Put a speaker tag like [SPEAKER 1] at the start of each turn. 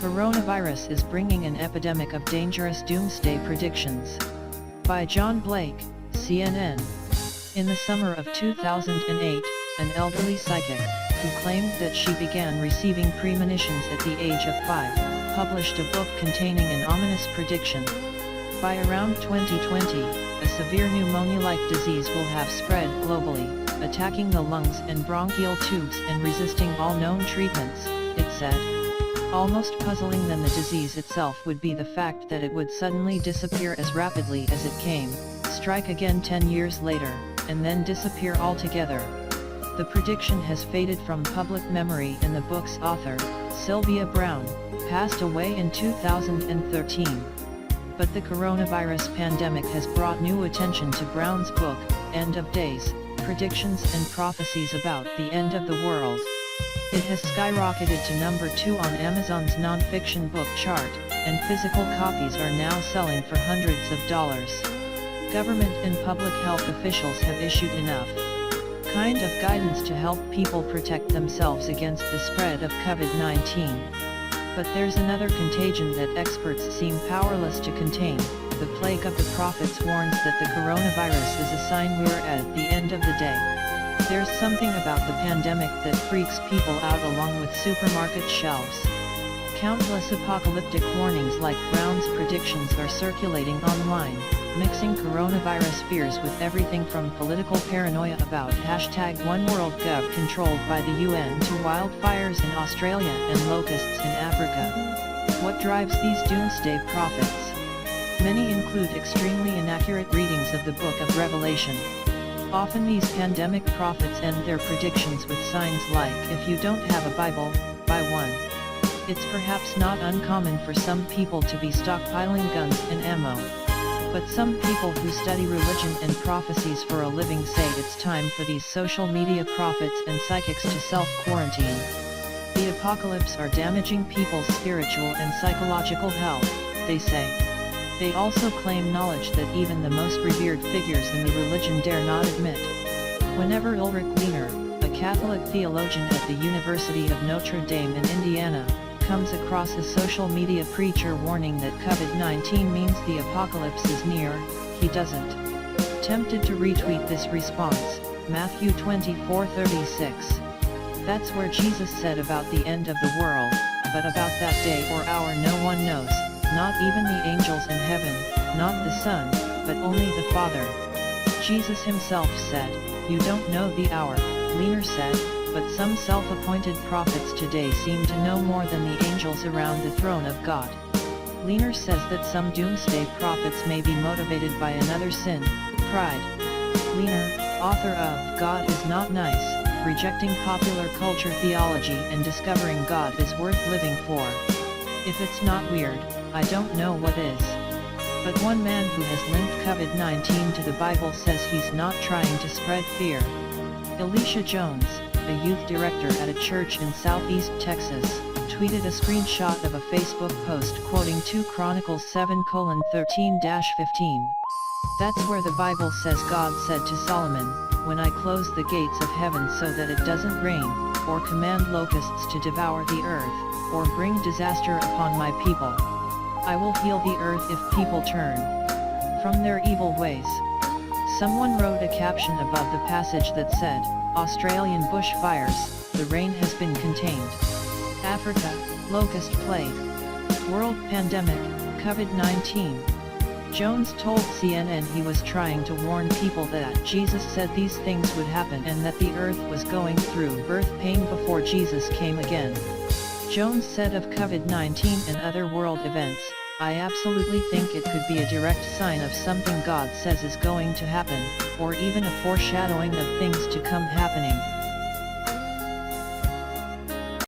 [SPEAKER 1] Coronavirus is bringing an epidemic of dangerous doomsday predictions. By John Blake, CNN. In the summer of 2008, an elderly psychic, who claimed that she began receiving premonitions at the age of 5, published a book containing an ominous prediction. By around 2020, a severe pneumonia-like disease will have spread globally, attacking the lungs and bronchial tubes and resisting all known treatments, it said. Almost puzzling than the disease itself would be the fact that it would suddenly disappear as rapidly as it came, strike again 10 years later, and then disappear altogether. The prediction has faded from public memory, and the book's author, Sylvia Browne, passed away in 2013. But the coronavirus pandemic has brought new attention to Browne's book, End of Days, Predictions and Prophecies About the End of the World. It has skyrocketed to number 2 on Amazon's non-fiction book chart, and physical copies are now selling for hundreds of dollars. Government and public health officials have issued enough kind of guidance to help people protect themselves against the spread of COVID-19. But there's another contagion that experts seem powerless to contain. The plague of the prophets warns that the coronavirus is a sign we're at the end of the day. There's something about the pandemic that freaks people out, along with supermarket shelves. Countless apocalyptic warnings like Browne's predictions are circulating online, mixing coronavirus fears with everything from political paranoia about #OneWorldGov controlled by the UN to wildfires in Australia and locusts in Africa. What drives these doomsday prophets? Many include extremely inaccurate readings of the Book of Revelation. Often these pandemic prophets end their predictions with signs like, "If you don't have a Bible, buy one." It's perhaps not uncommon for some people to be stockpiling guns and ammo. But some people who study religion and prophecies for a living say it's time for these social media prophets and psychics to self-quarantine. The apocalypse are damaging people's spiritual and psychological health, they say. They also claim knowledge that even the most revered figures in the religion dare not admit. Whenever Ulrich Wiener, a Catholic theologian at the University of Notre Dame in Indiana, comes across a social media preacher warning that COVID-19 means the apocalypse is near, he doesn't. Tempted to retweet this response, Matthew 24:36. That's where Jesus said about the end of the world, but about that day or hour no one knows, not even the angels in heaven, not the Son, but only the Father. Jesus himself said, "You don't know the hour," Wiener said, but some self-appointed prophets today seem to know more than the angels around the throne of God. Wiener says that some doomsday prophets may be motivated by another sin, pride. Wiener, author of God is Not Nice, Rejecting Popular Culture Theology and Discovering God is Worth Living For. If it's not weird, I don't know what is. But one man who has linked COVID-19 to the Bible says he's not trying to spread fear. Alicia Jones, a youth director at a church in southeast Texas, tweeted a screenshot of a Facebook post quoting 2 Chronicles 7:13-15. That's where the Bible says God said to Solomon, "When I close the gates of heaven so that it doesn't rain, or command locusts to devour the earth, or bring disaster upon my people, I will heal the earth if people turn from their evil ways." Someone wrote a caption above the passage that said, "Australian bushfires, the rain has been contained. Africa, locust plague. World pandemic, COVID-19. Jones told CNN he was trying to warn people that Jesus said these things would happen and that the earth was going through birth pain before Jesus came again. Jones said of COVID-19 and other world events, "I absolutely think it could be a direct sign of something God says is going to happen, or even a foreshadowing of things to come happening."